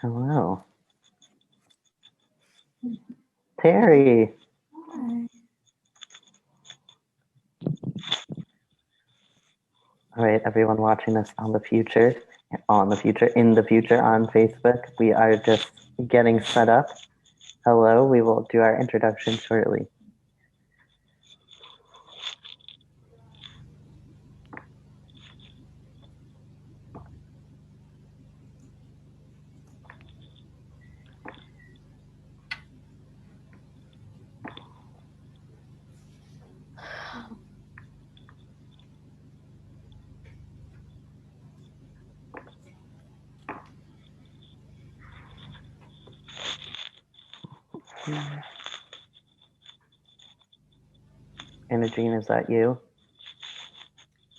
Hello. Terry. Hi. All right, everyone watching us in the future on Facebook. We are just getting set up. Hello, we will do our introduction shortly. Anna Jean, is that you?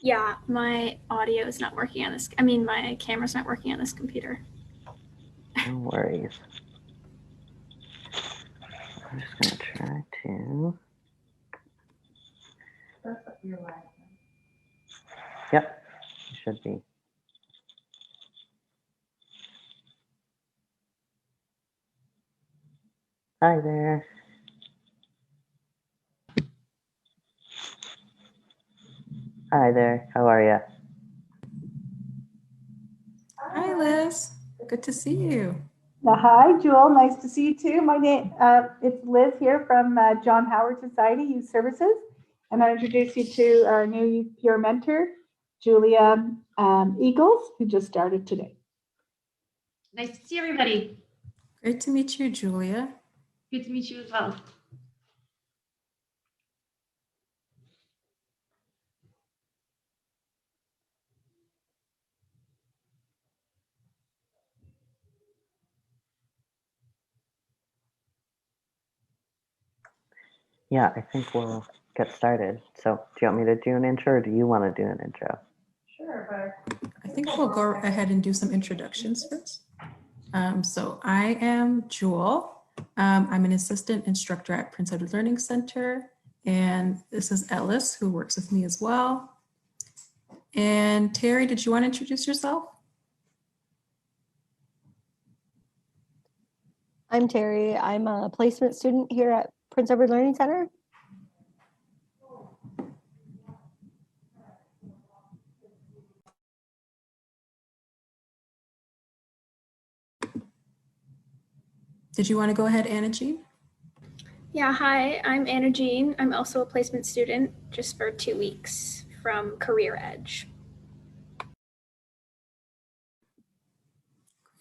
Yeah, my audio is not working on this. I mean, my camera's not working on this computer. No worries. I'm just gonna try to. Yep, it should be. Hi there. Hi there. How are you? Hi, Liz. Good to see you. Hi, Jewel. Nice to see you too. My name it's Liz here from John Howard Society Youth Services, and I introduce you to our new youth peer mentor, Julia Eagles, who just started today. Nice to see everybody. Great to meet you, Julia. Good to meet you as well. Yeah, I think we'll get started. So, do you want me to do an intro or do you want to do an intro? Sure. I think we'll go ahead and do some introductions first. So I am Jewel. I'm an assistant instructor at Prince Edward Learning Center. And this is Ellis, who works with me as well. And Terry, did you want to introduce yourself? I'm Terry. I'm a placement student here at Prince Edward Learning Center. Did you want to go ahead, Anna Jean? Yeah, hi, I'm Anna Jean. I'm also a placement student just for 2 weeks from Career Edge.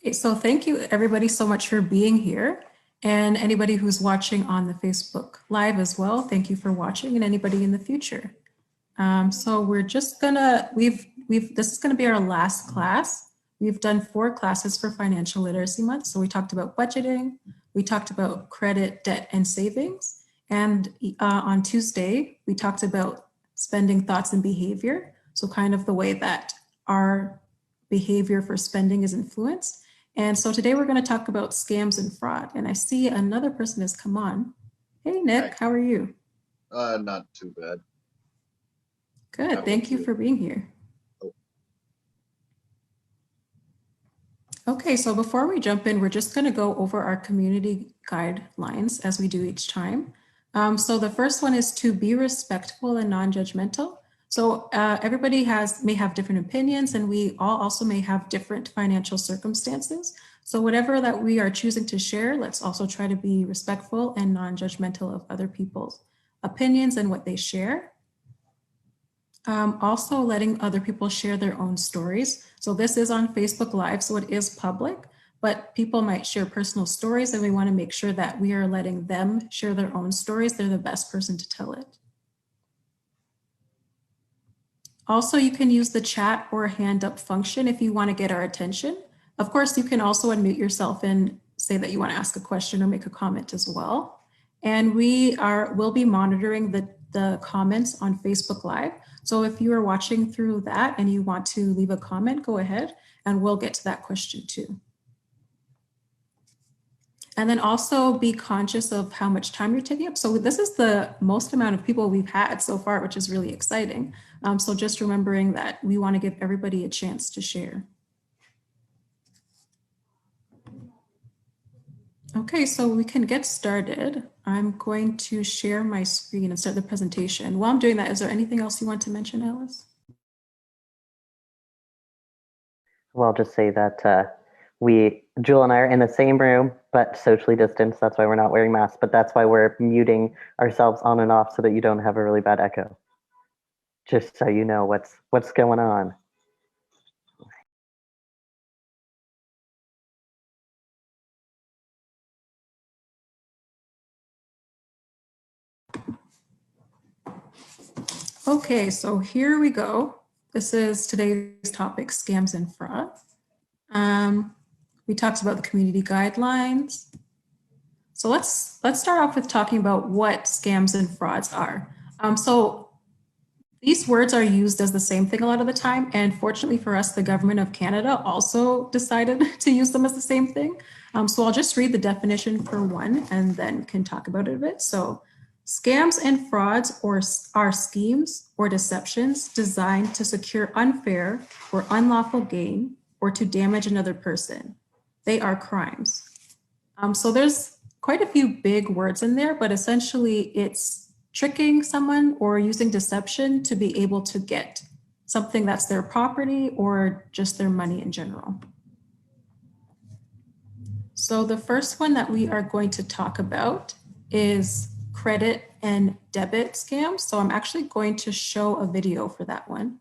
Okay, so thank you everybody so much for being here. And anybody who's watching on the Facebook Live as well, thank you for watching, and anybody in the future. So we're just gonna, this is gonna be our last class. We've done 4 classes for Financial Literacy Month. So we talked about budgeting, we talked about credit, debt, and savings. And on Tuesday, we talked about spending thoughts and behavior. So kind of the way that our behavior for spending is influenced. And so today we're gonna talk about scams and fraud. And I see another person has come on. Hey, Nick, Hi. how are you? Not too bad. Good, thank you for being here. Okay, so before we jump in, we're just going to go over our community guidelines as we do each time. So the first one is to be respectful and non-judgmental. So everybody may have different opinions, and we all also may have different financial circumstances. So whatever that we are choosing to share, let's also try to be respectful and non-judgmental of other people's opinions and what they share. Also letting other people share their own stories. So this is on Facebook Live, so it is public, but people might share personal stories, and we want to make sure that we are letting them share their own stories. They're the best person to tell it. Also, you can use the chat or hand up function if you want to get our attention. Of course, you can also unmute yourself and say that you want to ask a question or make a comment as well. And we'll be monitoring the comments on Facebook Live. So if you are watching through that and you want to leave a comment, go ahead and we'll get to that question too. And then also be conscious of how much time you're taking up. So this is the most amount of people we've had so far, which is really exciting. So just remembering that we want to give everybody a chance to share. Okay, so we can get started. I'm going to share my screen and start the presentation. While I'm doing that, is there anything else you want to mention, Alice? Well, I'll just say that Jewel and I are in the same room, but socially distanced. That's why we're not wearing masks, but that's why we're muting ourselves on and off so that you don't have a really bad echo. Just so you know what's going on. Okay, so here we go. This is today's topic, scams and fraud. We talked about the community guidelines. So let's start off with talking about what scams and frauds are. So these words are used as the same thing a lot of the time. And fortunately for us, the government of Canada also decided to use them as the same thing. So I'll just read the definition for one and then can talk about it a bit. So scams and frauds are schemes or deceptions designed to secure unfair or unlawful gain or to damage another person. They are crimes. So there's quite a few big words in there, but essentially it's tricking someone or using deception to be able to get something that's their property or just their money in general. So the first one that we are going to talk about is credit and debit scams. So I'm actually going to show a video for that one.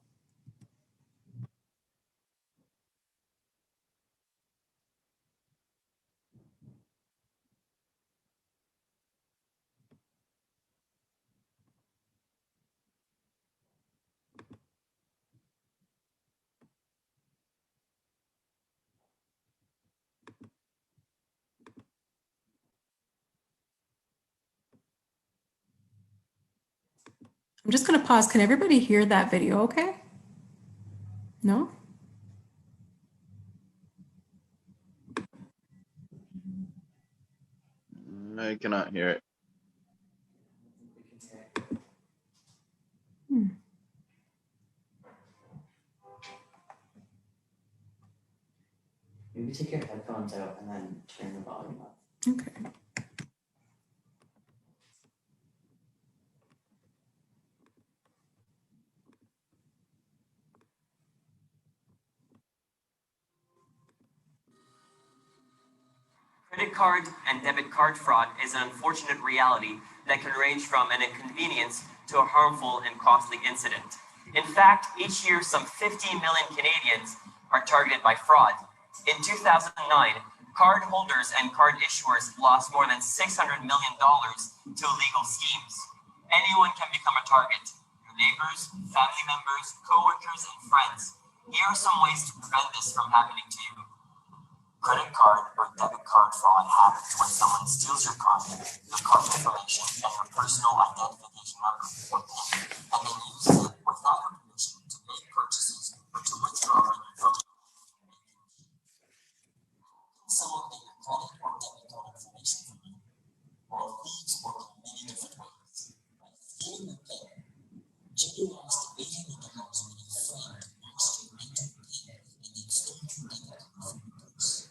I'm just going to pause. Can everybody hear that video okay? No? I cannot hear it. Maybe take your headphones out and then turn the volume up. Okay. Credit card and debit card fraud is an unfortunate reality that can range from an inconvenience to a harmful and costly incident. In fact, each year some 15 million Canadians are targeted by fraud. In 2009, card holders and card issuers lost more than $600 million to illegal schemes. Anyone can become a target. Your neighbors, family members, coworkers, and friends. Here are some ways to prevent this from happening to you. Credit card or debit card fraud happens when someone steals your card information, and your personal identification number or PIN, and then uses it without your permission to make purchases or to withdraw money from you. Someone get your credit or debit card information from you? Well, thieves work in many different ways. By stealing the PIN, Jimmy wants to get into the house when his friend wants to rent a PIN and then start to rent it from your purse.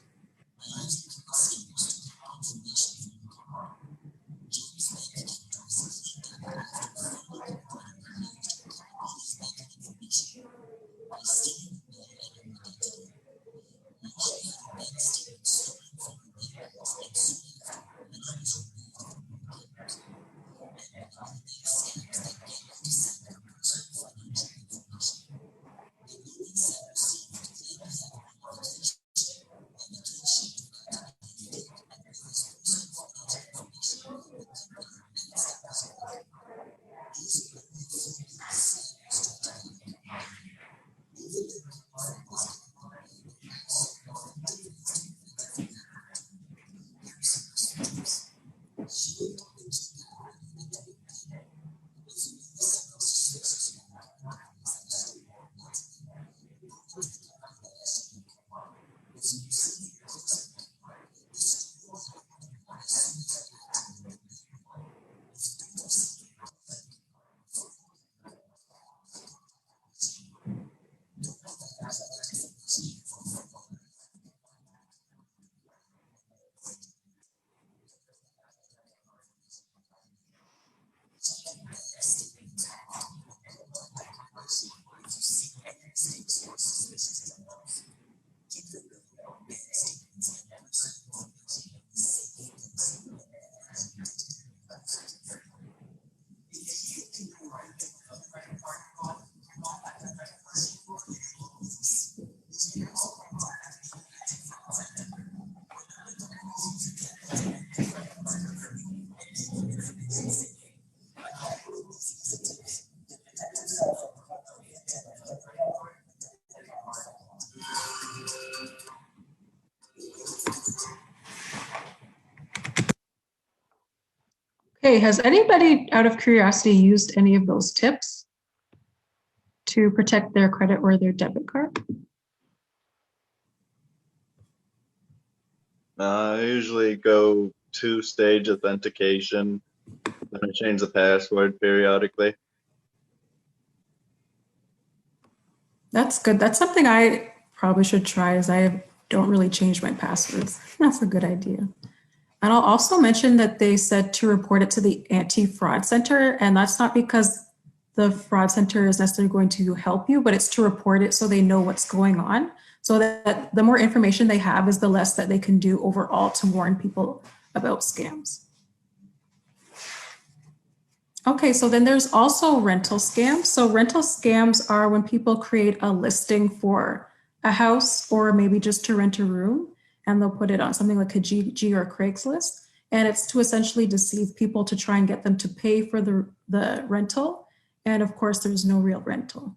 Hey, has anybody out of curiosity used any of those tips to protect their credit or their debit card? I usually go two-stage authentication, then I change the password periodically. That's good. That's something I probably should try as I don't really change my passwords. That's a good idea. And I'll also mention that they said to report it to the Anti-Fraud Center, and that's not because the fraud center is necessarily going to help you, but it's to report it so they know what's going on. So that the more information they have is the less that they can do overall to warn people about scams. Okay, so then there's also rental scams. So rental scams are when people create a listing for a house or maybe just to rent a room, and they'll put it on something like Kijiji or Craigslist. And it's to essentially deceive people to try and get them to pay for the rental. And of course, there's no real rental.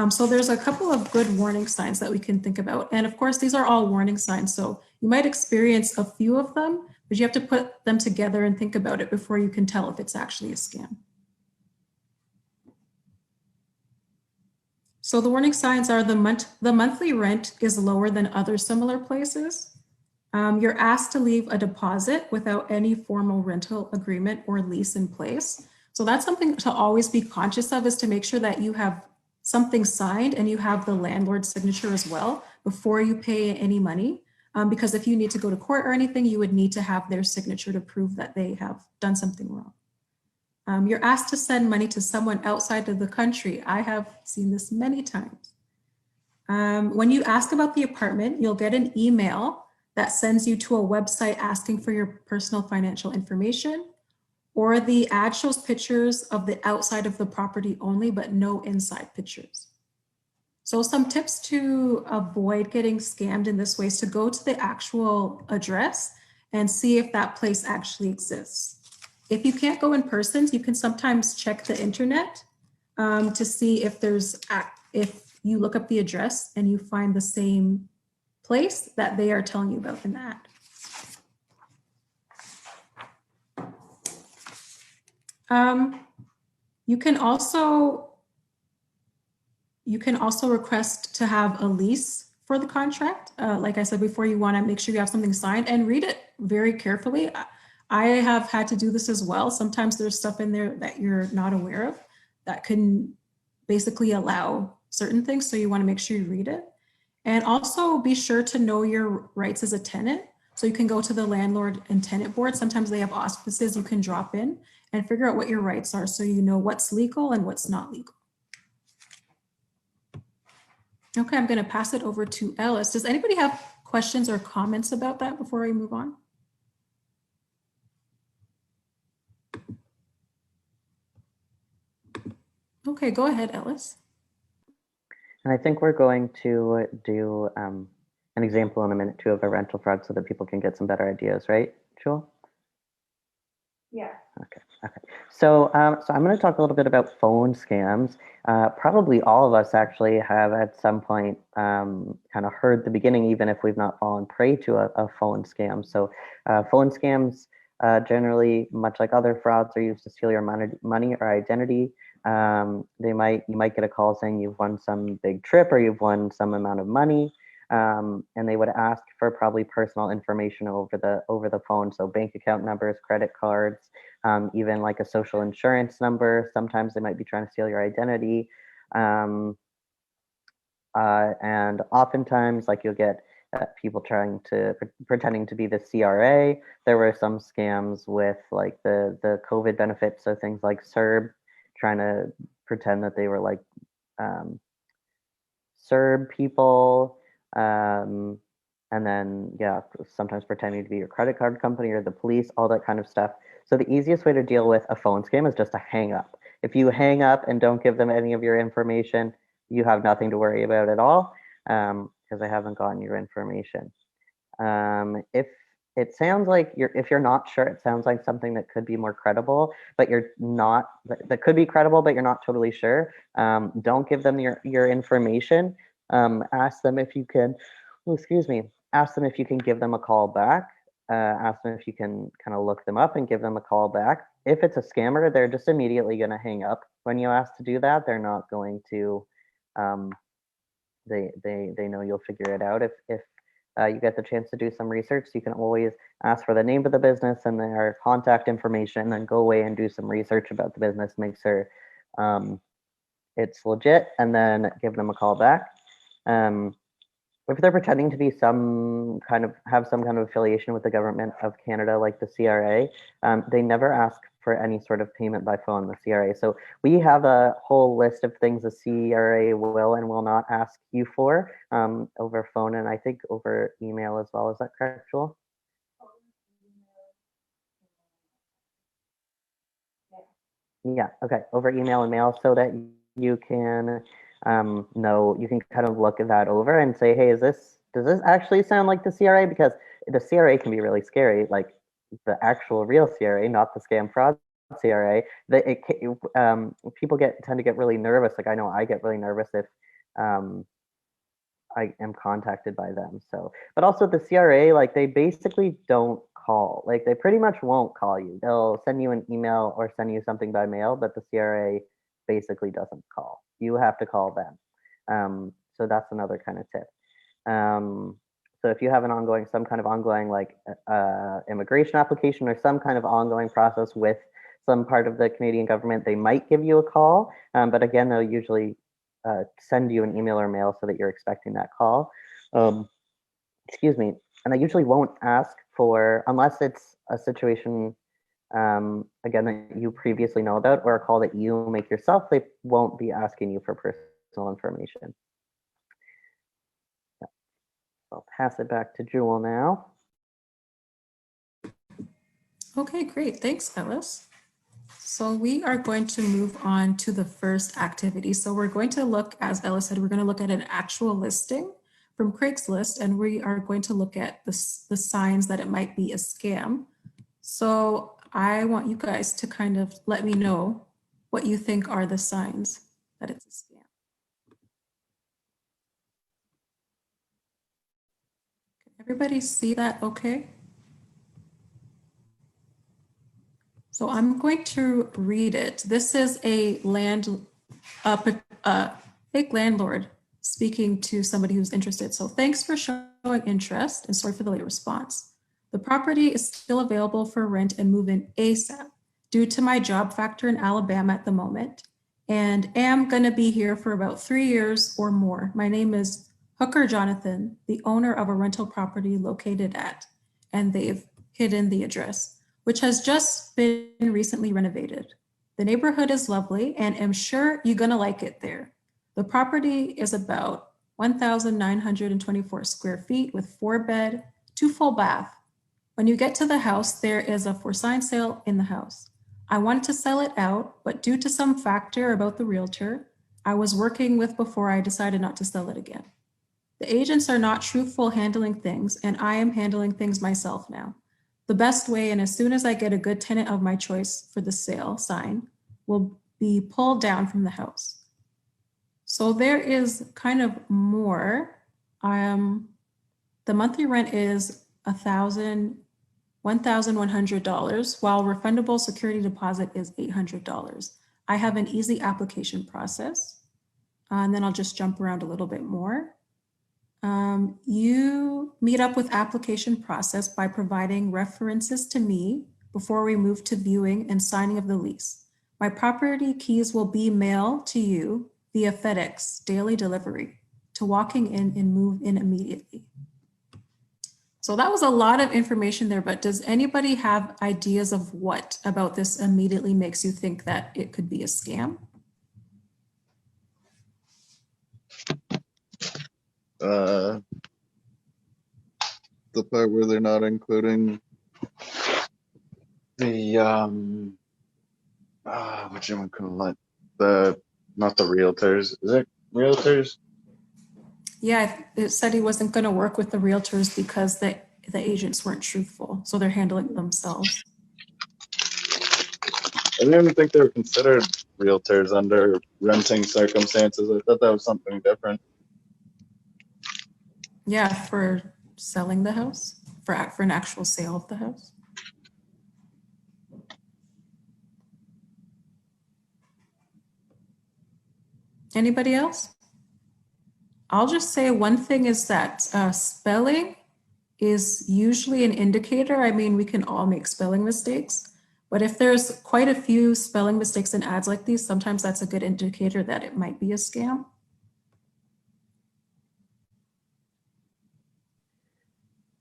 So there's a couple of good warning signs that we can think about. And of course, these are all warning signs. So you might experience a few of them, but you have to put them together and think about it before you can tell if it's actually a scam. So the warning signs are the monthly rent is lower than other similar places. You're asked to leave a deposit without any formal rental agreement or lease in place. So that's something to always be conscious of, is to make sure that you have something signed and you have the landlord's signature as well before you pay any money. Because if you need to go to court or anything, you would need to have their signature to prove that they have done something wrong. You're asked to send money to someone outside of the country. I have seen this many times. When you ask about the apartment, you'll get an email that sends you to a website asking for your personal financial information, or the ad shows pictures of the outside of the property only, but no inside pictures. So some tips to avoid getting scammed in this way is to go to the actual address and see if that place actually exists. If you can't go in person, you can sometimes check the internet to see if if you look up the address and you find the same place that they are telling you about in that. You can also request to have a lease for the contract. Like I said before, you want to make sure you have something signed and read it very carefully. I have had to do this as well. Sometimes there's stuff in there that you're not aware of that can basically allow certain things. So you want to make sure you read it. And also be sure to know your rights as a tenant. So you can go to the landlord and tenant board. Sometimes they have auspices you can drop in and figure out what your rights are so you know what's legal and what's not legal. Okay, I'm going to pass it over to Ellis. Does anybody have questions or comments about that before I move on? Okay, go ahead, Ellis. And I think we're going to do an example in a minute too of a rental fraud so that people can get some better ideas, right, Jewel? Yeah. Okay. So, so I'm going to talk a little bit about phone scams. Probably all of us actually have at some point kind of heard the beginning, even if we've not fallen prey to a phone scam. So phone scams generally, much like other frauds, are used to steal your money or identity. You might get a call saying you've won some big trip or you've won some amount of money. And they would ask for probably personal information over the phone. So bank account numbers, credit cards, even like a social insurance number. Sometimes they might be trying to steal your identity. And oftentimes, like, you'll get people pretending to be the CRA. There were some scams with like the COVID benefits. So things like CERB, trying to pretend that they were like CERB people. And then, yeah, sometimes pretending to be your credit card company or the police, all that kind of stuff. So the easiest way to deal with a phone scam is just to hang up. If you hang up and don't give them any of your information, you have nothing to worry about at all, because they haven't gotten your information. If it sounds like if you're not sure, it sounds like something that could be more credible, but you're not, that could be credible, but you're not totally sure. Don't give them your information. Ask them if you can, ask them if you can give them a call back. ask them if you can kind of look them up and give them a call back. If it's a scammer, they're just immediately going to hang up when you ask to do that. They're not going to. They know you'll figure it out. If you get the chance to do some research, you can always ask for the name of the business and their contact information, and then go away and do some research about the business, make sure it's legit, and then give them a call back. If they're pretending to be have some kind of affiliation with the government of Canada, like the CRA, they never ask for any sort of payment by phone, the CRA. So we have a whole list of things the CRA will and will not ask you for over phone, and I think over email as well. Is that correct, Joel? Yeah, okay, over email and mail, so that you can know, you can kind of look that over and say, hey, does this actually sound like the CRA? Because the CRA can be really scary, like the actual real CRA, not the scam fraud CRA. People tend to get really nervous. Like I know I get really nervous if I am contacted by them. So, but also the CRA, like they basically don't call. Like they pretty much won't call you. They'll send you an email or send you something by mail, but the CRA basically doesn't call. You have to call them. So that's another kind of tip. So if you have some kind of ongoing like immigration application or some kind of ongoing process with some part of the Canadian government, they might give you a call. But again, they'll usually send you an email or mail so that you're expecting that call. Excuse me. And they usually won't ask for, unless it's a situation, again, that you previously know about or a call that you make yourself, they won't be asking you for personal information. Yeah. I'll pass it back to Jewel now. Okay, great. Thanks, Ellis. So we are going to move on to the first activity. So we're going to look, as Ellis said, we're going to look at an actual listing from Craigslist, and we are going to look at the signs that it might be a scam. So I want you guys to kind of let me know what you think are the signs that it's a scam. Can everybody see that okay? So I'm going to read it. This is a fake landlord speaking to somebody who's interested. So thanks for showing interest and sorry for the late response. The property is still available for rent and move-in ASAP due to my job factor in Alabama at the moment, and am going to be here for about 3 years or more. My name is Hooker Jonathan, the owner of a rental property located at, and they've hidden the address, which has just been recently renovated. The neighborhood is lovely and I'm sure you're gonna like it there. The property is about 1,924 square feet with 4-bed, 2 full bath. When you get to the house, there is a for sign sale in the house. I wanted to sell it out, but due to some factor about the realtor I was working with before, I decided not to sell it again. The agents are not truthful handling things, and I am handling things myself now. The best way, and as soon as I get a good tenant of my choice for the sale sign, will be pulled down from the house. So there is kind of more. The monthly rent is $1,100, while refundable security deposit is $800. I have an easy application process, and then I'll just jump around a little bit more. You meet up with application process by providing references to me before we move to viewing and signing of the lease. My property keys will be mailed to you via FedEx daily delivery to walking in and move in immediately. So that was a lot of information there, but does anybody have ideas of what about this immediately makes you think that it could be a scam? The part where they're not including the what you want to call it? Not the realtors. Is it realtors? Yeah, it said he wasn't going to work with the realtors because the agents weren't truthful, so they're handling it themselves. I didn't even think they were considered realtors under renting circumstances. I thought that was something different. Yeah, for selling the house. for an actual sale of the house. Anybody else? I'll just say one thing is that spelling is usually an indicator. I mean, we can all make spelling mistakes, but if there's quite a few spelling mistakes in ads like these, sometimes that's a good indicator that it might be a scam.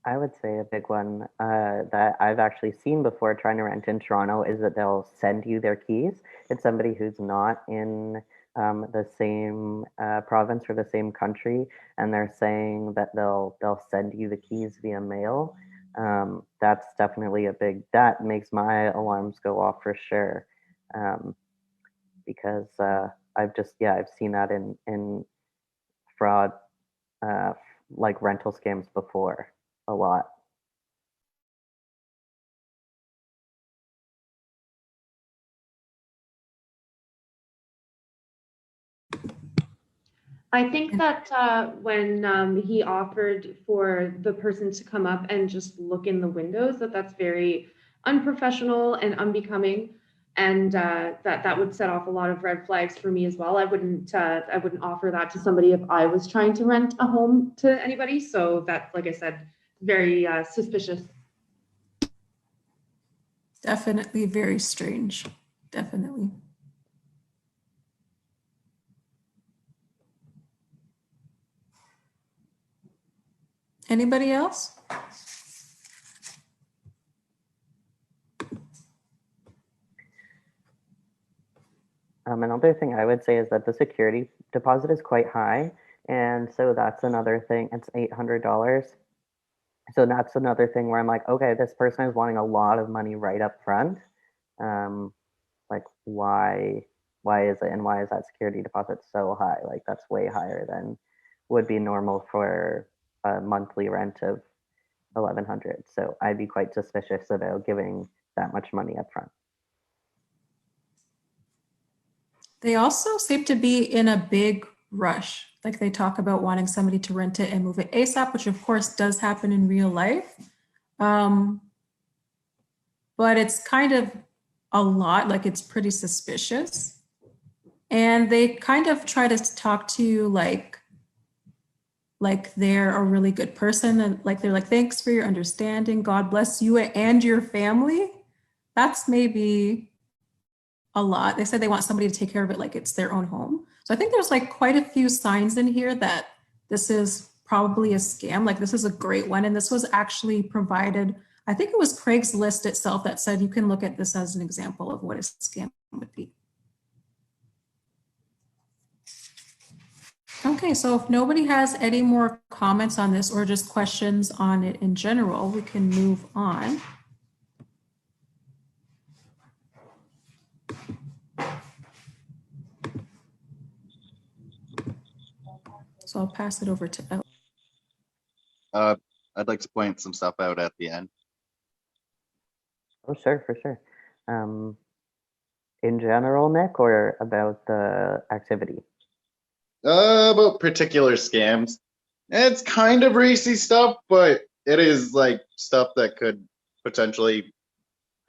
I would say a big one that I've actually seen before trying to rent in Toronto is that they'll send you their keys. It's somebody who's not in the same province or the same country, and they're saying that they'll send you the keys via mail. That's definitely that makes my alarms go off for sure, because I've seen that in fraud like rental scams before a lot. I think that when he offered for the person to come up and just look in the windows, that's very unprofessional and unbecoming, and that would set off a lot of red flags for me as well. I wouldn't offer that to somebody if I was trying to rent a home to anybody. So that's, like I said, very suspicious. Definitely very strange. Definitely. Anybody else? Another thing I would say is that the security deposit is quite high. And so that's another thing. It's $800. So that's another thing where I'm like, okay, this person is wanting a lot of money right up front. Like why is it, and why is that security deposit so high? Like that's way higher than would be normal for a monthly rent of 1,100. So I'd be quite suspicious about giving that much money up front. They also seem to be in a big rush. Like they talk about wanting somebody to rent it and move it ASAP, which of course does happen in real life. But it's kind of a lot, like it's pretty suspicious. And they kind of try to talk to you like they're a really good person, and like they're like, thanks for your understanding, God bless you and your family. That's maybe a lot. They said they want somebody to take care of it like it's their own home. So I think there's like quite a few signs in here that this is probably a scam. Like this is a great one. And this was actually provided, I think it was Craigslist itself that said you can look at this as an example of what a scam would be. Okay, so if nobody has any more comments on this or just questions on it in general, we can move on. So I'll pass it over to Elle. I'd like to point some stuff out at the end. Oh, sure, for sure. In general, Nick, or about the activity? About particular scams. It's kind of racy stuff, but it is like stuff that could potentially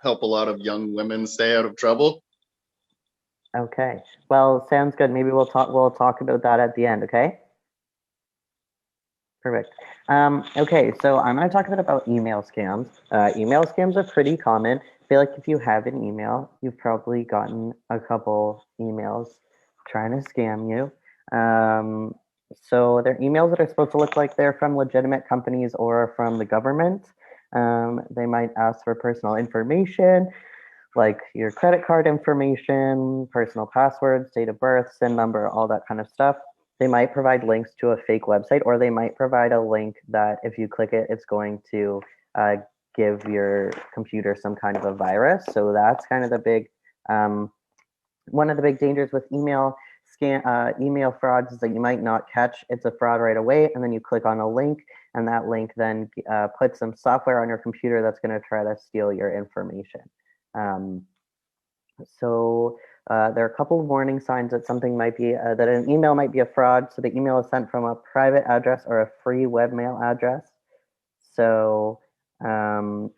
help a lot of young women stay out of trouble. Okay. Well, sounds good. Maybe we'll talk about that at the end, okay? Perfect. Okay, so I'm going to talk a bit about email scams. Email scams are pretty common. I feel like if you have an email, you've probably gotten a couple emails trying to scam you. So they're emails that are supposed to look like they're from legitimate companies or from the government. They might ask for personal information, like your credit card information, personal passwords, date of birth, SIN number, all that kind of stuff. They might provide links to a fake website, or they might provide a link that if you click it, it's going to give your computer some kind of a virus. So that's kind of the big, one of the big dangers with email frauds is that you might not catch it's a fraud right away, and then you click on a link, and that link then puts some software on your computer that's going to try to steal your information. There are a couple of warning signs that something might be, that an email might be a fraud. So the email is sent from a private address or a free webmail address. So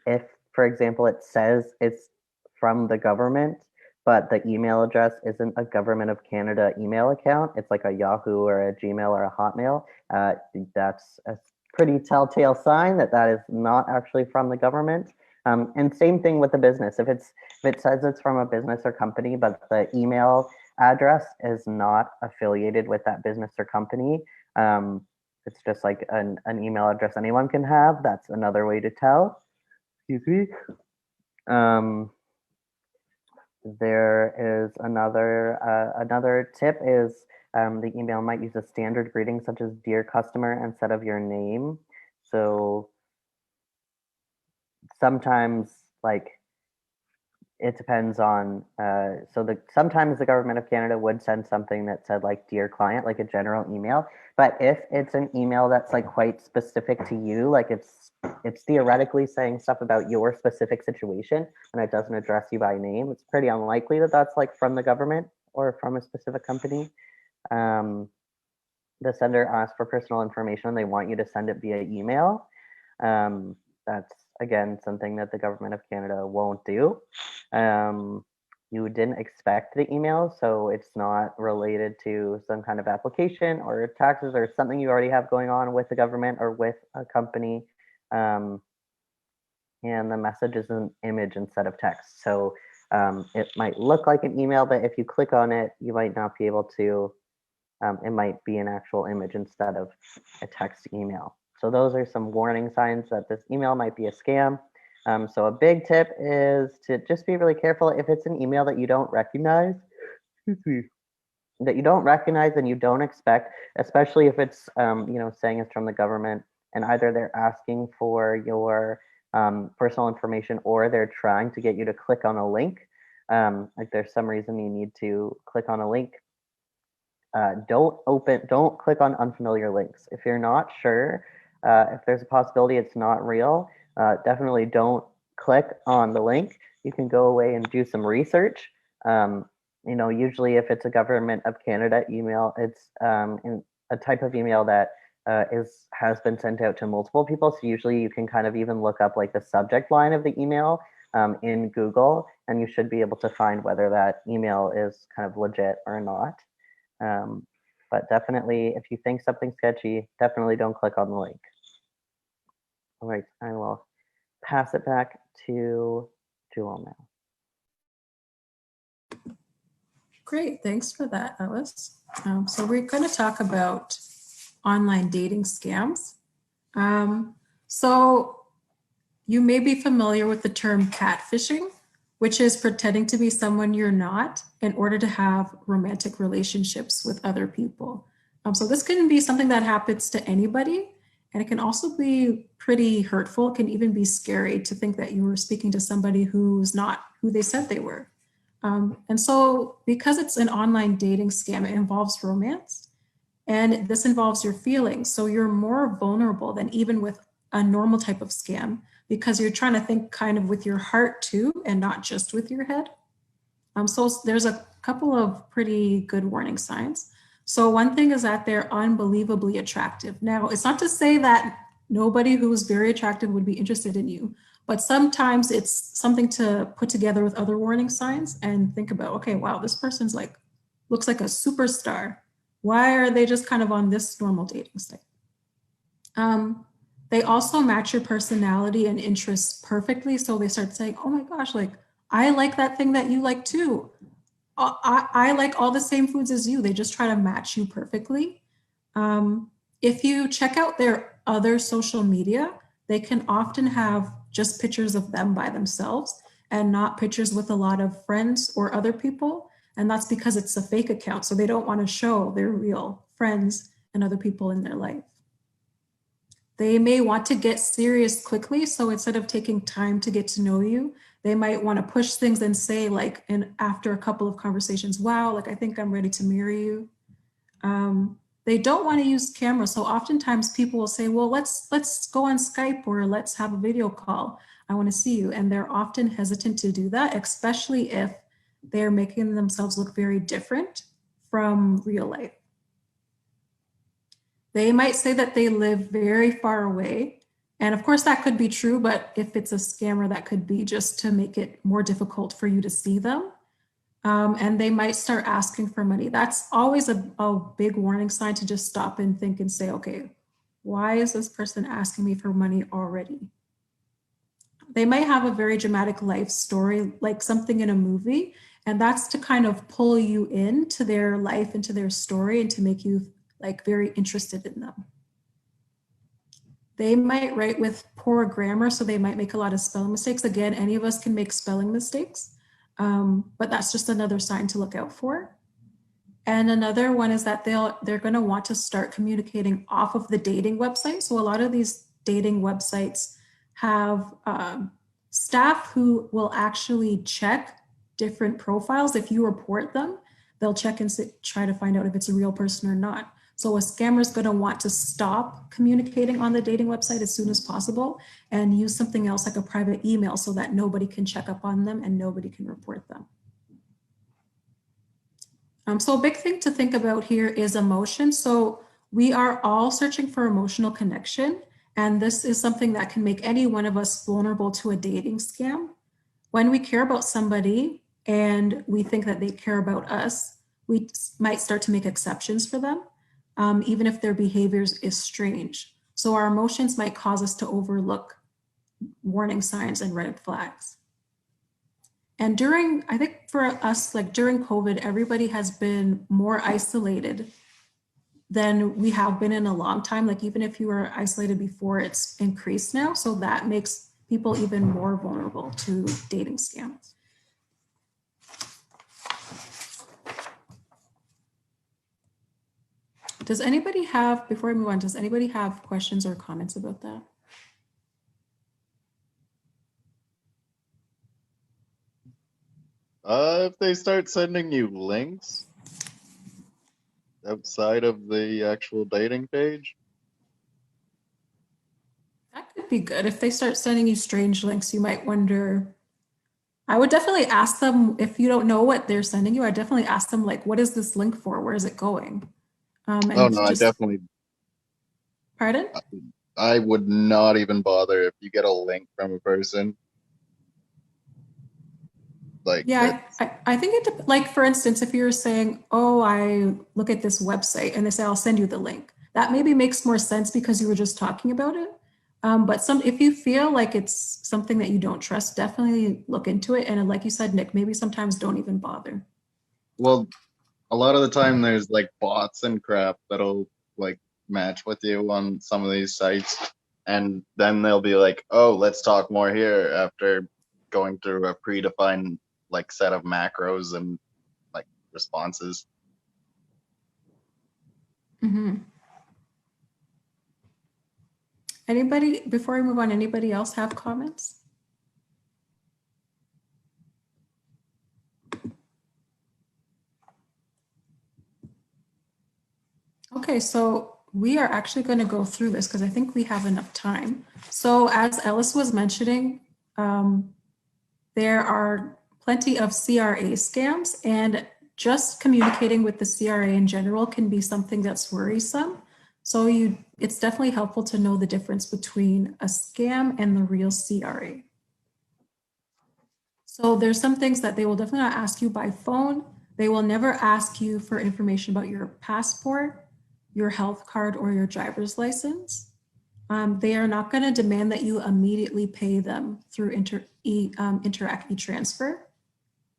If, for example, it says it's from the government, but the email address isn't a Government of Canada email account, it's like a Yahoo or a Gmail or a Hotmail, that's a pretty telltale sign that that is not actually from the government. And same thing with the business. If it says it's from a business or company, but the email address is not affiliated with that business or company, it's just like an email address anyone can have. That's another way to tell. Excuse me. There is another tip is the email might use a standard greeting such as "Dear customer" instead of your name. So sometimes, like, it depends on sometimes the Government of Canada would send something that said like "Dear client," like a general email. But if it's an email that's like quite specific to you, like it's theoretically saying stuff about your specific situation and it doesn't address you by name, it's pretty unlikely that that's like from the government or from a specific company. The sender asks for personal information. They want you to send it via email. That's again something that the Government of Canada won't do. You didn't expect the email, so it's not related to some kind of application or taxes or something you already have going on with the government or with a company. And the message is an image instead of text. So it might look like an email, but if you click on it, you might not be able to, it might be an actual image instead of a text email. So those are some warning signs that this email might be a scam. So a big tip is to just be really careful if it's an email that you don't recognize, that you don't recognize and you don't expect, especially if it's saying it's from the government and either they're asking for your personal information or they're trying to get you to click on a link. Like there's some reason you need to click on a link. Don't click on unfamiliar links. If you're not sure, if there's a possibility it's not real, definitely don't click on the link. You can go away and do some research. Usually if it's a Government of Canada email, it's in a type of email that has been sent out to multiple people. So usually you can kind of even look up like the subject line of the email in Google, and you should be able to find whether that email is kind of legit or not. But definitely, if you think something's sketchy, definitely don't click on the link. All right, I will pass it back to Jewel now. Great, thanks for that, Ellis. So we're going to talk about online dating scams. So you may be familiar with the term catfishing, which is pretending to be someone you're not in order to have romantic relationships with other people. So this can be something that happens to anybody, and it can also be pretty hurtful. It can even be scary to think that you were speaking to somebody who's not who they said they were. And so because it's an online dating scam, it involves romance, and this involves your feelings. So you're more vulnerable than even with a normal type of scam, because you're trying to think kind of with your heart too, and not just with your head. So there's a couple of pretty good warning signs. So one thing is that they're unbelievably attractive. Now, it's not to say that nobody who's very attractive would be interested in you, but sometimes it's something to put together with other warning signs and think about, okay, wow, this person's looks like a superstar. Why are they just kind of on this normal dating site? They also match your personality and interests perfectly. So they start saying, oh my gosh, I like that thing that you like too. I like all the same foods as you. They just try to match you perfectly. If you check out their other social media, they can often have just pictures of them by themselves and not pictures with a lot of friends or other people. And that's because it's a fake account. So they don't want to show their real friends and other people in their life. They may want to get serious quickly. So instead of taking time to get to know you, they might want to push things and say after a couple of conversations, wow, I think I'm ready to marry you. They don't want to use cameras. So oftentimes people will say, well, let's go on Skype or let's have a video call. I want to see you. And they're often hesitant to do that, especially if they're making themselves look very different from real life. They might say that they live very far away And of course, that could be true, but if it's a scammer, that could be just to make it more difficult for you to see them. And they might start asking for money. That's always a big warning sign to just stop and think and say, okay, why is this person asking me for money already? They might have a very dramatic life story, like something in a movie, and that's to kind of pull you into their life, into their story, and to make you like very interested in them. They might write with poor grammar, so they might make a lot of spelling mistakes. Again, any of us can make spelling mistakes, but that's just another sign to look out for. And another one is that they're going to want to start communicating off of the dating website. So a lot of these dating websites have staff who will actually check different profiles. If you report them, they'll check and try to find out if it's a real person or not. So a scammer is going to want to stop communicating on the dating website as soon as possible and use something else like a private email so that nobody can check up on them and nobody can report them. So a big thing to think about here is emotion. So we are all searching for emotional connection, and this is something that can make any one of us vulnerable to a dating scam. When we care about somebody and we think that they care about us, we might start to make exceptions for them, even if their behaviors is strange. So our emotions might cause us to overlook warning signs and red flags. And I think for us, like during COVID, everybody has been more isolated than we have been in a long time. Like even if you were isolated before, it's increased now. So that makes people even more vulnerable to dating scams. Does anybody have, before I move on, does anybody have questions or comments about that? If they start sending you links outside of the actual dating page, That could be good. If they start sending you strange links, you might wonder. I would definitely ask them, if you don't know what they're sending you, I definitely ask them, like, what is this link for? Where is it going? And oh no, just, pardon? I would not even bother if you get a link from a person. Like, Yeah, I think like, for instance, if you're saying, oh, I look at this website and they say, I'll send you the link. That maybe makes more sense because you were just talking about it. But if you feel like it's something that you don't trust, definitely look into it. And like you said, Nick, maybe sometimes don't even bother. well, a lot of the time there's like bots and crap that'll like match with you on some of these sites, and then they'll be like, oh, let's talk more here after going through a predefined like set of macros and like responses. Mm-hmm. Anybody, before I move on, anybody else have comments? Okay, so we are actually going to go through this because I think we have enough time. So as Ellis was mentioning, there are plenty of CRA scams, and just communicating with the CRA in general can be something that's worrisome. So it's definitely helpful to know the difference between a scam and the real CRA. So there's some things that they will definitely not ask you by phone. They will never ask you for information about your passport, your health card, or your driver's license. They are not going to demand that you immediately pay them through Interac e-Transfer,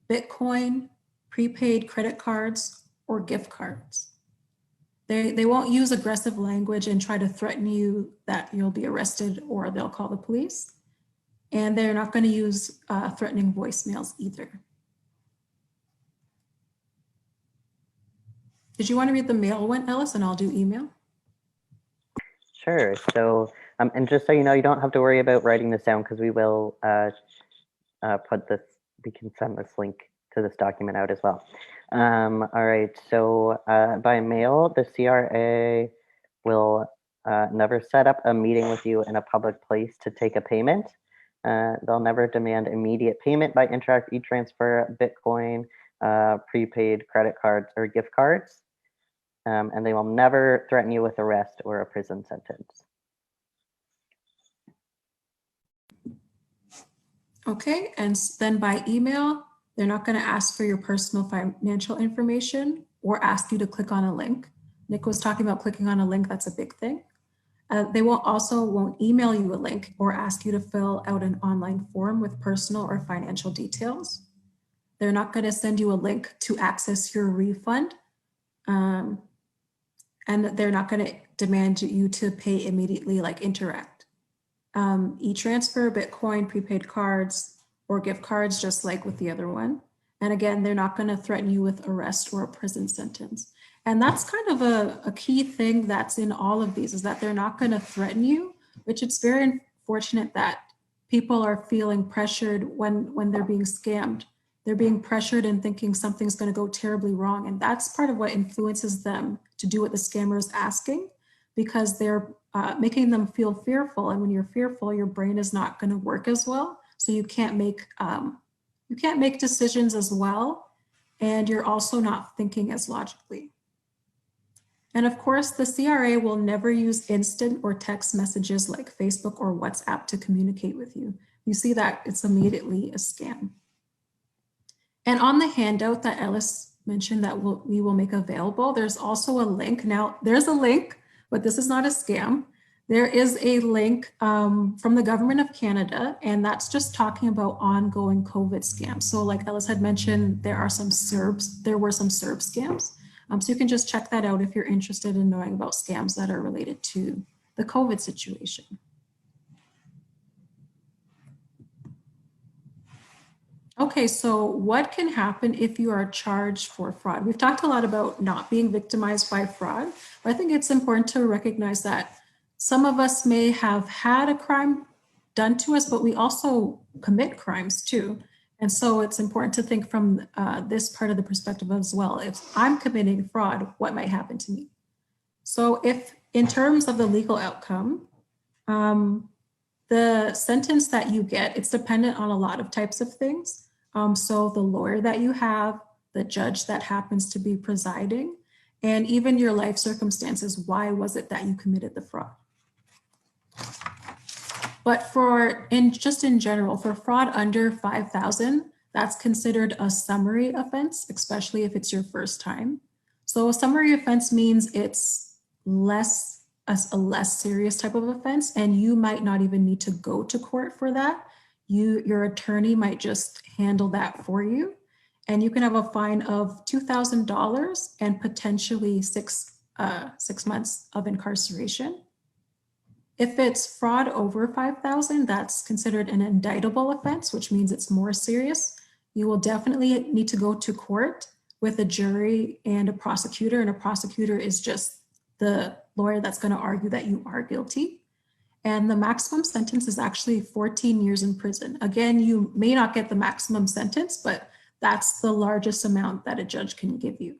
Bitcoin, prepaid credit cards, or gift cards. They won't use aggressive language and try to threaten you that you'll be arrested or they'll call the police. And they're not going to use threatening voicemails either. Did you want to read the mail one, Ellis, and I'll do email? Sure. So, and just so you know, you don't have to worry about writing this down because we will put this, we can send this link to this document out as well. All right. So by mail, the CRA will never set up a meeting with you in a public place to take a payment. They'll never demand immediate payment by Interac e-Transfer, Bitcoin, prepaid credit cards, or gift cards. And they will never threaten you with arrest or a prison sentence. Okay, and then by email, they're not going to ask for your personal financial information or ask you to click on a link. Nick was talking about clicking on a link, that's a big thing. They won't email you a link or ask you to fill out an online form with personal or financial details. They're not going to send you a link to access your refund. And they're not going to demand you to pay immediately like Interact. E-transfer, Bitcoin, prepaid cards, or gift cards, just like with the other one. And again, they're not going to threaten you with arrest or a prison sentence. And that's kind of a key thing that's in all of these, is that they're not going to threaten you, which it's very unfortunate that people are feeling pressured when they're being scammed. They're being pressured and thinking something's going to go terribly wrong. And that's part of what influences them to do what the scammer is asking, because they're making them feel fearful. And when you're fearful, your brain is not going to work as well. So you can't make decisions as well. And you're also not thinking as logically. And of course, the CRA will never use instant or text messages like Facebook or WhatsApp to communicate with you. You see that it's immediately a scam. And on the handout that Ellis mentioned that we will make available, there's also a link. Now, there's a link, but this is not a scam. There is a link from the government of Canada, and that's just talking about ongoing COVID scams. So like Ellis had mentioned, there were some Serb scams. So you can just check that out if you're interested in knowing about scams that are related to the COVID situation. Okay, so what can happen if you are charged for fraud? We've talked a lot about not being victimized by fraud, but I think it's important to recognize that some of us may have had a crime done to us, but we also commit crimes too. And so it's important to think from this part of the perspective as well. If I'm committing fraud, what might happen to me? So if in terms of the legal outcome, the sentence that you get, it's dependent on a lot of types of things. So the lawyer that you have, the judge that happens to be presiding, and even your life circumstances. Why was it that you committed the fraud? But just in general, for fraud under 5,000, that's considered a summary offense, especially if it's your first time. So a summary offense means it's a less serious type of offense, and you might not even need to go to court for that. Your attorney might just handle that for you, and you can have a fine of $2,000 and potentially six months of incarceration. If it's fraud over 5,000, that's considered an indictable offense, which means it's more serious. You will definitely need to go to court with a jury and a prosecutor, and a prosecutor is just the lawyer that's going to argue that you are guilty. And the maximum sentence is actually 14 years in prison. Again, you may not get the maximum sentence, but that's the largest amount that a judge can give you.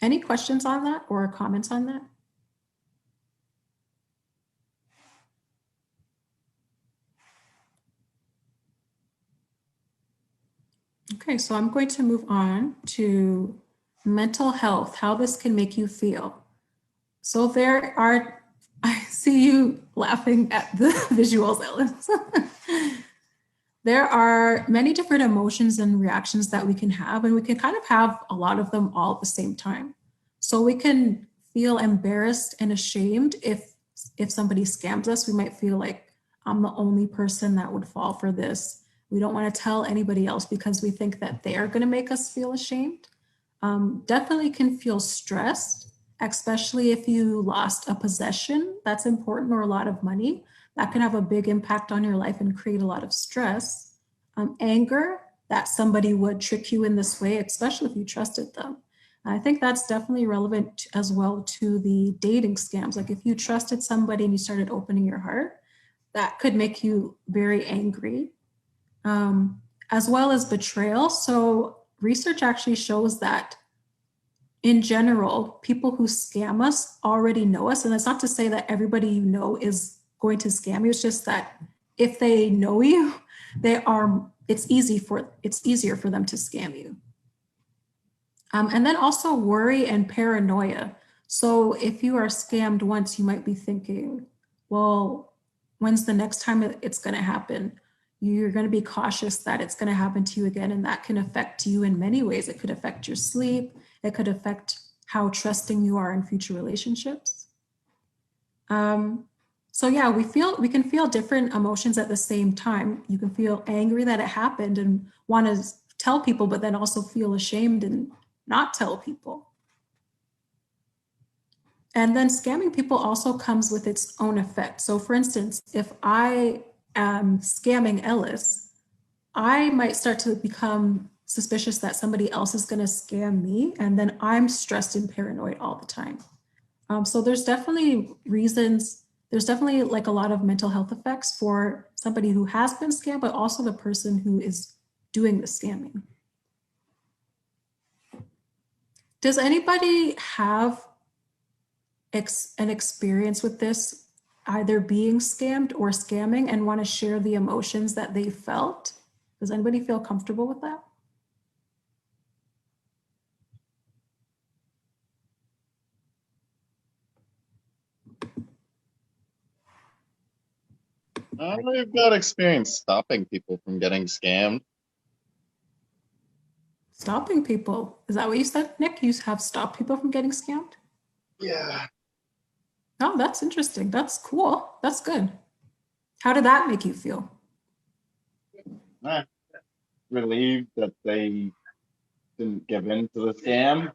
Any questions on that or comments on that? Okay, so I'm going to move on to mental health, how this can make you feel. So I see you laughing at the visuals, Ellis. There are many different emotions and reactions that we can have, and we can kind of have a lot of them all at the same time. So we can feel embarrassed and ashamed if somebody scams us. We might feel like I'm the only person that would fall for this. We don't want to tell anybody else because we think that they are going to make us feel ashamed. Definitely can feel stressed, especially if you lost a possession that's important or a lot of money. That can have a big impact on your life and create a lot of stress. Anger, that somebody would trick you in this way, especially if you trusted them. I think that's definitely relevant as well to the dating scams. Like if you trusted somebody and you started opening your heart, that could make you very angry. As well as betrayal. So research actually shows that in general, people who scam us already know us. And that's not to say that everybody you know is going to scam you. It's just that if they know you, it's easier for them to scam you. And then also worry and paranoia. So if you are scammed once, you might be thinking, well, when's the next time it's going to happen? You're going to be cautious that it's going to happen to you again, and that can affect you in many ways. It could affect your sleep. It could affect how trusting you are in future relationships. So yeah, we can feel different emotions at the same time. You can feel angry that it happened and want to tell people, but then also feel ashamed and not tell people. And then scamming people also comes with its own effect. So for instance, if I am scamming Ellis, I might start to become suspicious that somebody else is going to scam me, and then I'm stressed and paranoid all the time. So there's definitely reasons, there's definitely like a lot of mental health effects for somebody who has been scammed, but also the person who is doing the scamming. Does anybody have an experience with this, either being scammed or scamming, and want to share the emotions that they felt? Does anybody feel comfortable with that? I've got experience stopping people from getting scammed. Stopping people. Is that what you said, Nick? You have stopped people from getting scammed? Yeah. Oh, that's interesting. That's cool. That's good. How did that make you feel? Relieved that they didn't give in to the scam.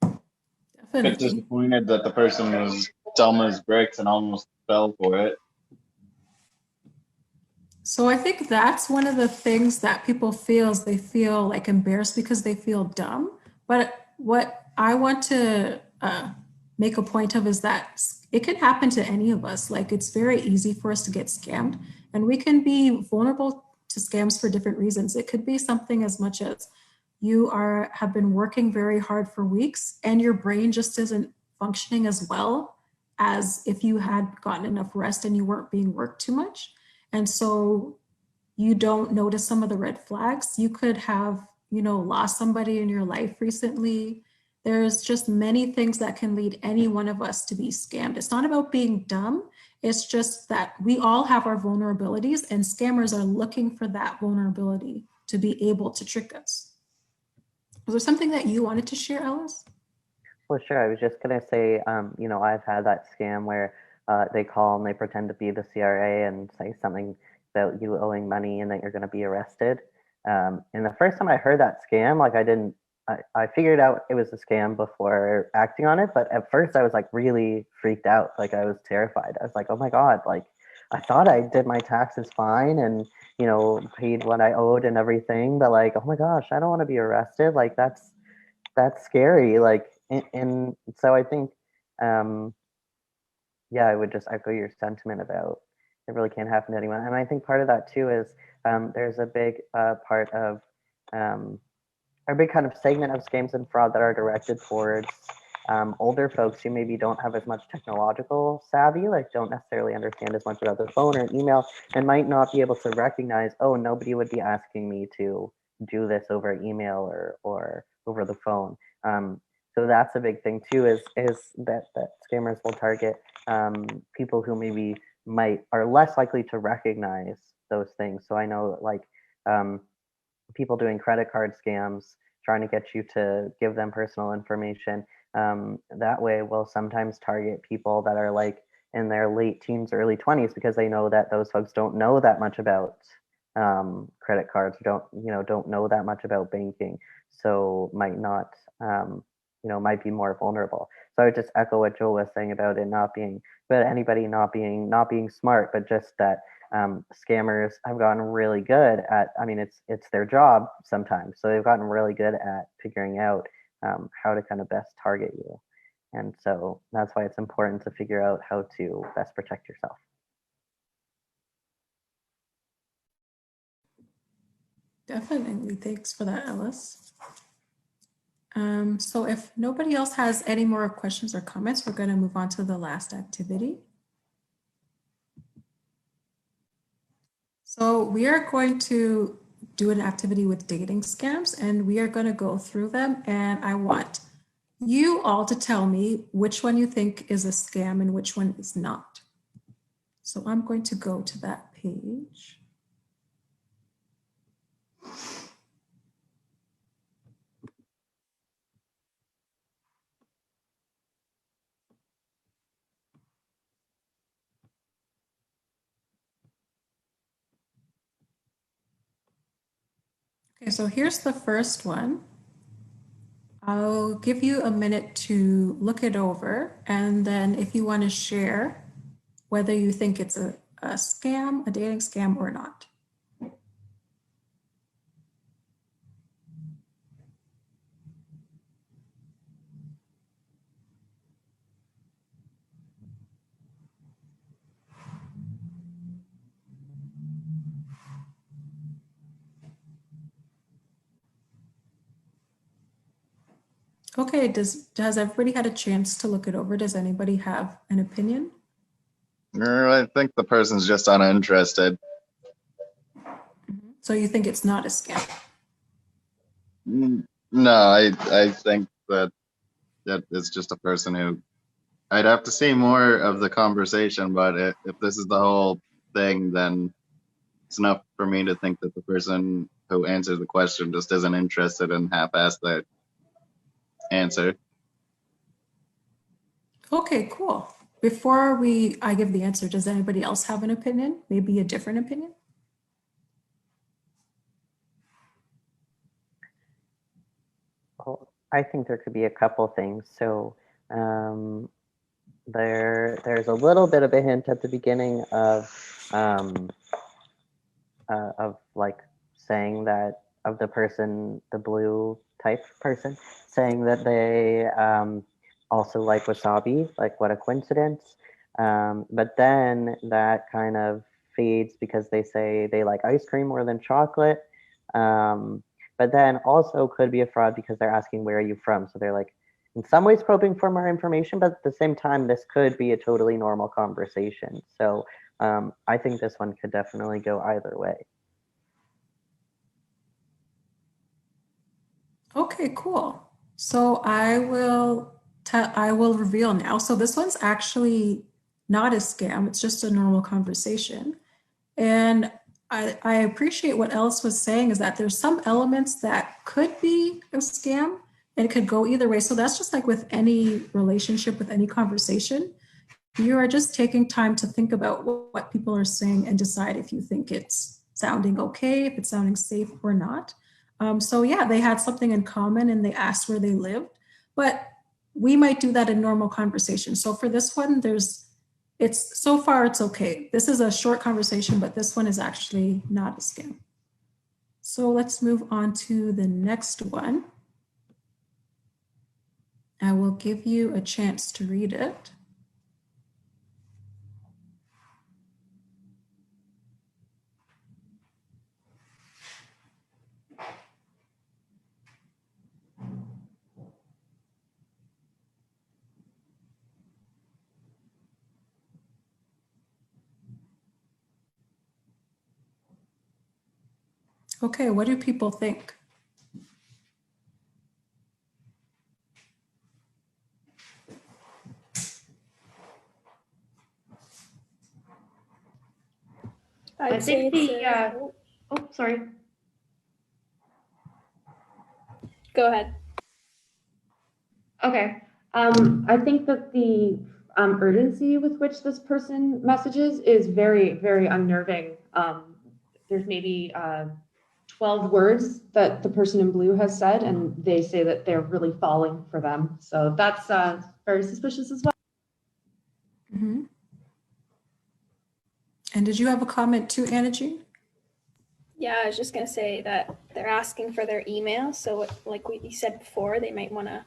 A bit Definitely. disappointed that the person was dumb as bricks and almost fell for it. So I think that's one of the things that people feel is they feel like embarrassed because they feel dumb. But what I want to make a point of is that it can happen to any of us. Like, it's very easy for us to get scammed, and we can be vulnerable to scams for different reasons. It could be something as much as you have been working very hard for weeks and your brain just isn't functioning as well as if you had gotten enough rest and you weren't being worked too much. And so you don't notice some of the red flags. You could have, lost somebody in your life recently. There's just many things that can lead any one of us to be scammed. It's not about being dumb. It's just that we all have our vulnerabilities, and scammers are looking for that vulnerability to be able to trick us. Was there something that you wanted to share, Ellis? Well, sure. I was just gonna say, I've had that scam where they call and they pretend to be the CRA and say something about you owing money and that you're going to be arrested. And the first time I heard that scam, like I figured out it was a scam before acting on it. But at first I was like really freaked out. Like, I was terrified. I was like, oh my God, like I thought I did my taxes fine and, paid what I owed and everything. But like, oh my gosh, I don't want to be arrested. Like, that's scary. Like, and so I think, yeah, I would just echo your sentiment about it really can't happen to anyone. And I think part of that too is there's a big part of a big kind of segment of scams and fraud that are directed towards older folks who maybe don't have as much technological savvy, like don't necessarily understand as much about their phone or email, and might not be able to recognize, oh, nobody would be asking me to do this over email or over the phone. So that's a big thing too, is that scammers will target people who maybe are less likely to recognize those things. So I know, like, people doing credit card scams, trying to get you to give them personal information, that way will sometimes target people that are like in their late teens, early 20s, because they know that those folks don't know that much about credit cards, don't know that much about banking, so might not might be more vulnerable. So I would just echo what Joel was saying about it not being, but anybody not being smart, but just that scammers have gotten really good at, I mean, it's their job sometimes, so they've gotten really good at figuring out how to kind of best target you. And so that's why it's important to figure out how to best protect yourself. Definitely. Thanks for that, Ellis. So if nobody else has any more questions or comments, we're going to move on to the last activity. So we are going to do an activity with dating scams, and we are going to go through them, and I want you all to tell me which one you think is a scam and which one is not. So I'm going to go to that page. Okay, so here's the first one. I'll give you a minute to look it over, and then if you want to share whether you think it's a scam, a dating scam or not. Okay, has everybody had a chance to look it over? Does anybody have an opinion? I think the person's just uninterested. So you think it's not a scam? No, I think that it's just a person who I'd have to see more of the conversation, but if this is the whole thing, then it's enough for me to think that the person who answered the question just isn't interested and half-assed that answer. Okay, cool. Before I give the answer, does anybody else have an opinion? Maybe a different opinion? Well, I think there could be a couple things. So there's a little bit of a hint at the beginning of like saying that of the person, the blue type person, saying that they also like wasabi, like what a coincidence. But then that kind of fades because they say they like ice cream more than chocolate. But then also could be a fraud because they're asking where are you from. So they're like in some ways probing for more information, but at the same time, this could be a totally normal conversation. So I think this one could definitely go either way. Okay, cool. So I will reveal now. So this one's actually not a scam. It's just a normal conversation. And I appreciate what Ellis was saying is that there's some elements that could be a scam and it could go either way. So that's just like with any relationship, with any conversation. You are just taking time to think about what people are saying and decide if you think it's sounding okay, if it's sounding safe or not. So yeah, they had something in common and they asked where they lived, but we might do that in normal conversation. So for this one, so far it's okay. This is a short conversation, but this one is actually not a scam. So let's move on to the next one. I will give you a chance to read it. Okay, what do people think? I'd I say think it's oh, sorry. Go ahead. Okay. I think that the urgency with which this person messages is very, very unnerving. There's maybe 12 words that the person in blue has said, and they say that they're really falling for them. So that's very suspicious as well. Mm-hmm. And did you have a comment too, Anna Jean? Yeah, I was just gonna say that they're asking for their email. So like we said before, they might want to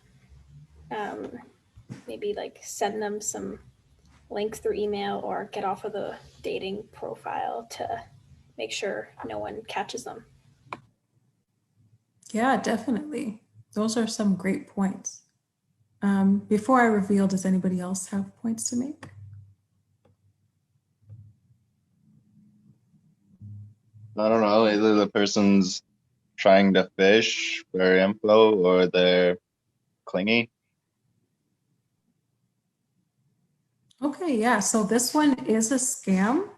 maybe like send them some links through email or get off of the dating profile to make sure no one catches them. Yeah, definitely. Those are some great points. Before I reveal, does anybody else have points to make? I don't know, either the person's trying to fish for info or they're clingy. Okay, yeah, so this one is a scam.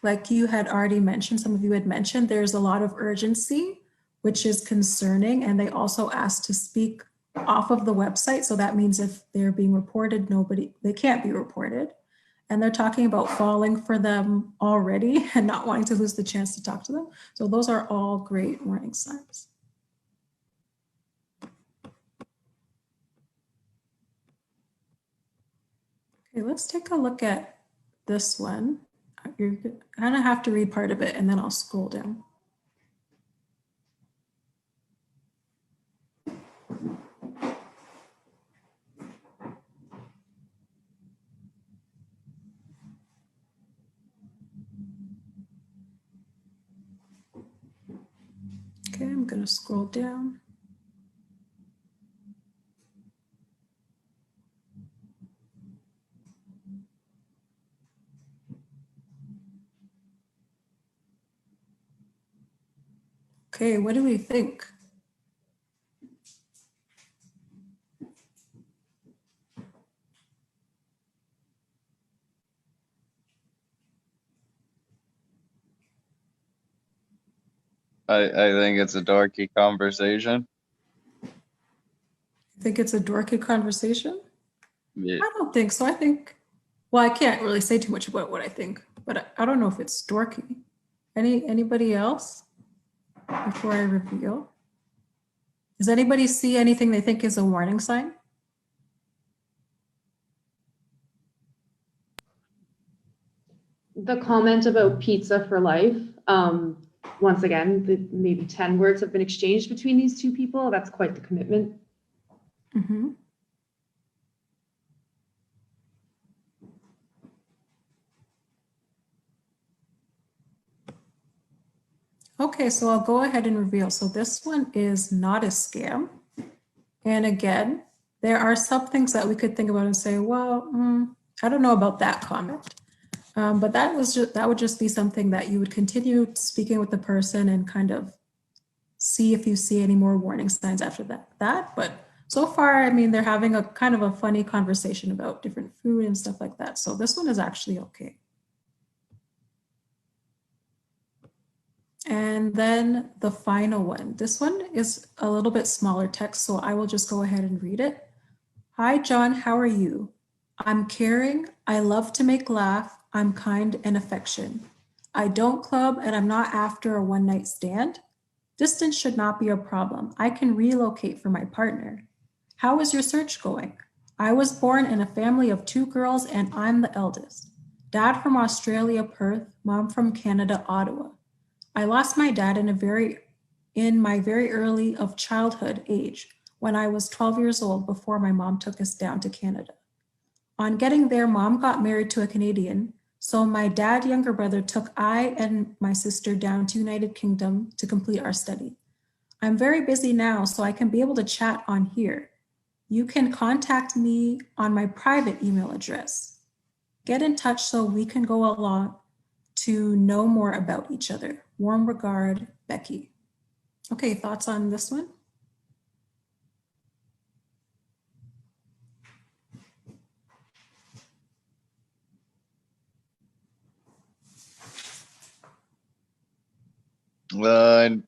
Like you had already mentioned, some of you had mentioned, there's a lot of urgency, which is concerning, and they also ask to speak off of the website. So that means if they're being reported, they can't be reported. And they're talking about falling for them already and not wanting to lose the chance to talk to them. So those are all great warning signs. Okay, let's take a look at this one. You're gonna have to read part of it and then I'll scroll down. Okay, I'm gonna scroll down. Okay, what do we think? I think it's a dorky conversation. Think it's a dorky conversation? Yeah. I don't think so. I think, well, I can't really say too much about what I think, but I don't know if it's dorky. Anybody else before I reveal? Does anybody see anything they think is a warning sign? The comment about pizza for life, once again, maybe 10 words have been exchanged between these two people. That's quite the commitment. Mm-hmm. Okay, so I'll go ahead and reveal. So this one is not a scam. And again, there are some things that we could think about and say, well, I don't know about that comment. But that would just be something that you would continue speaking with the person and kind of see if you see any more warning signs after that. But so far, I mean, they're having a kind of a funny conversation about different food and stuff like that. So this one is actually okay. And then the final one. This one is a little bit smaller text, so I will just go ahead and read it. Hi, John, how are you? I'm caring. I love to make laugh. I'm kind and affection. I don't club and I'm not after a one-night stand. Distance should not be a problem. I can relocate for my partner. How is your search going? I was born in a family of 2 girls and I'm the eldest. Dad from Australia, Perth, mom from Canada, Ottawa. I lost my dad in my very early of childhood age when I was 12 years old before my mom took us down to Canada. On getting there, mom got married to a Canadian, so my dad, younger brother, took I and my sister down to United Kingdom to complete our study. I'm very busy now, so I can be able to chat on here. You can contact me on my private email address. Get in touch so we can go along to know more about each other. Warm regard, Becky. Okay, thoughts on this one? I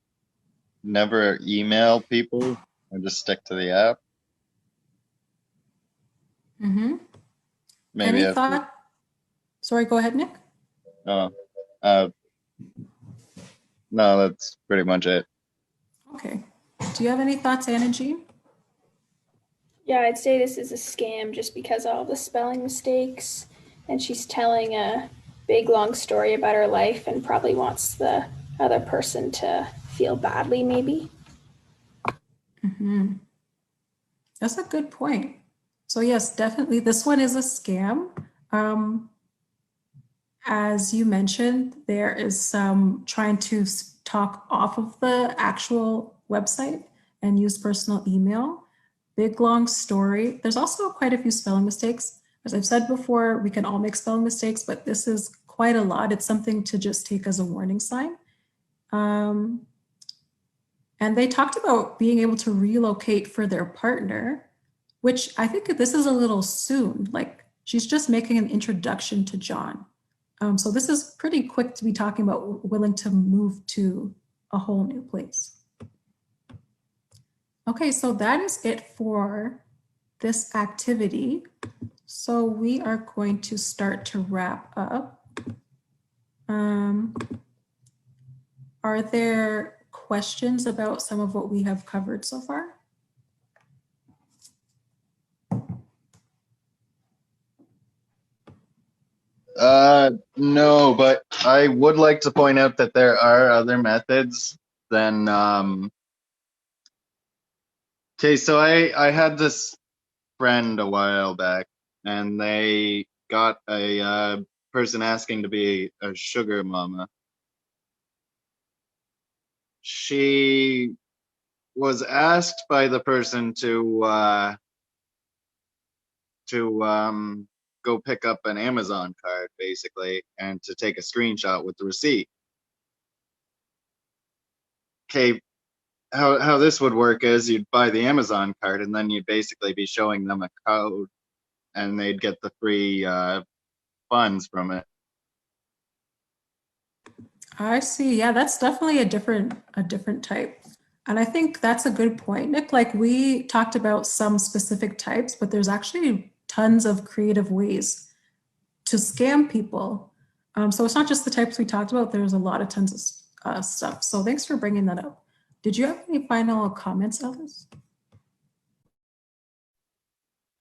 never email people. I just stick to the app. Mm-hmm. Maybe Any if- thought? Sorry, go ahead, Nick. no, that's pretty much it. Okay. Do you have any thoughts, Anna Jean? Yeah, I'd say this is a scam just because of all the spelling mistakes. And she's telling a big, long story about her life and probably wants the other person to feel badly, maybe. Mm-hmm. That's a good point. So yes, definitely this one is a scam. As you mentioned, there is some trying to talk off of the actual website and use personal email. Big, long story. There's also quite a few spelling mistakes. As I've said before, we can all make spelling mistakes, but this is quite a lot. It's something to just take as a warning sign. And they talked about being able to relocate for their partner. which I think this is a little soon. Like she's just making an introduction to John. So this is pretty quick to be talking about willing to move to a whole new place. Okay, so that is it for this activity. So we are going to start to wrap up. Are there questions about some of what we have covered so far? No, but I would like to point out that there are other methods than, okay, so I had this friend a while back, and they got a person asking to be a sugar mama. She was asked by the person to go pick up an Amazon card, basically, and to take a screenshot with the receipt. Okay, how this would work is you'd buy the Amazon card, and then you'd basically be showing them a code, and they'd get the free funds from it. I see. Yeah, that's definitely a different type. And I think that's a good point, Nick. Like we talked about some specific types, but there's actually tons of creative ways to scam people. So it's not just the types we talked about. There's a lot of tons of stuff. So thanks for bringing that up. Did you have any final comments, Ellis?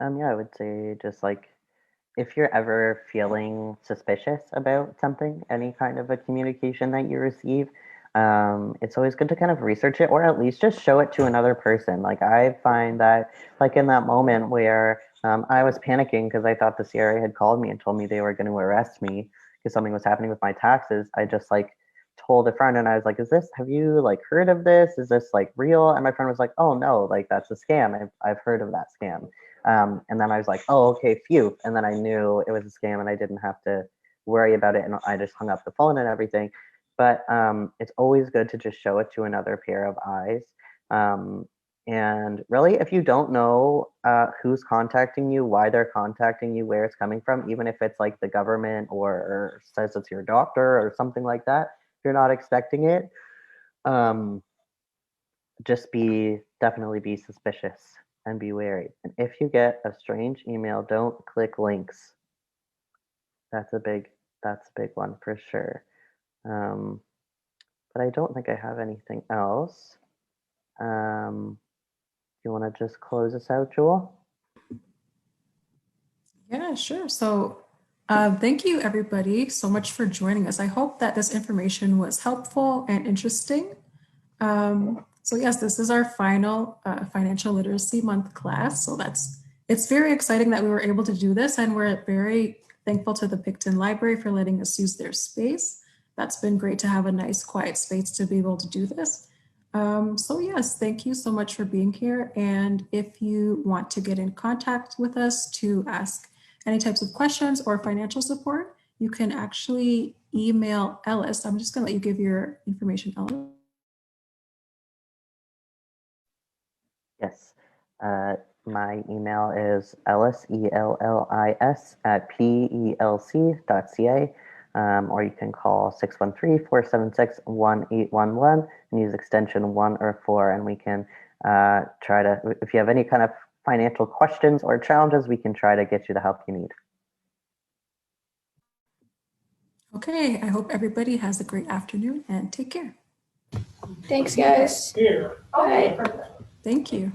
Yeah, I would say just like if you're ever feeling suspicious about something, any kind of a communication that you receive, it's always good to kind of research it or at least just show it to another person. Like I find that like in that moment where I was panicking because I thought the CRA had called me and told me they were going to arrest me because something was happening with my taxes, I just like told a friend and I was like, have you like heard of this? Is this like real? And my friend was like, oh no, like that's a scam. I've heard of that scam. And then I was like, oh, okay, phew. And then I knew it was a scam and I didn't have to worry about it. And I just hung up the phone and everything. But it's always good to just show it to another pair of eyes. And really, if you don't know who's contacting you, why they're contacting you, where it's coming from, even if it's like the government or says it's your doctor or something like that, if you're not expecting it, just definitely be suspicious and be wary. And if you get a strange email, don't click links. That's a big one for sure. But I don't think I have anything else. You want to just close us out, Jewel? Yeah, sure. So thank you everybody so much for joining us. I hope that this information was helpful and interesting. So yes, this is our final financial literacy month class. So it's very exciting that we were able to do this, and we're very thankful to the Picton Library for letting us use their space. That's been great to have a nice quiet space to be able to do this. So yes, thank you so much for being here. And if you want to get in contact with us to ask any types of questions or financial support, you can actually email Ellis. I'm just going to let you give your information, Ellis. Yes. My email is ellis, ELLIS, @pelc.ca. Or you can call 613-476-1811 and use extension 1 or 4. And we can try to, if you have any kind of financial questions or challenges, we can try to get you the help you need. Okay, I hope everybody has a great afternoon and take care. Thanks, guys. Bye. Thank you.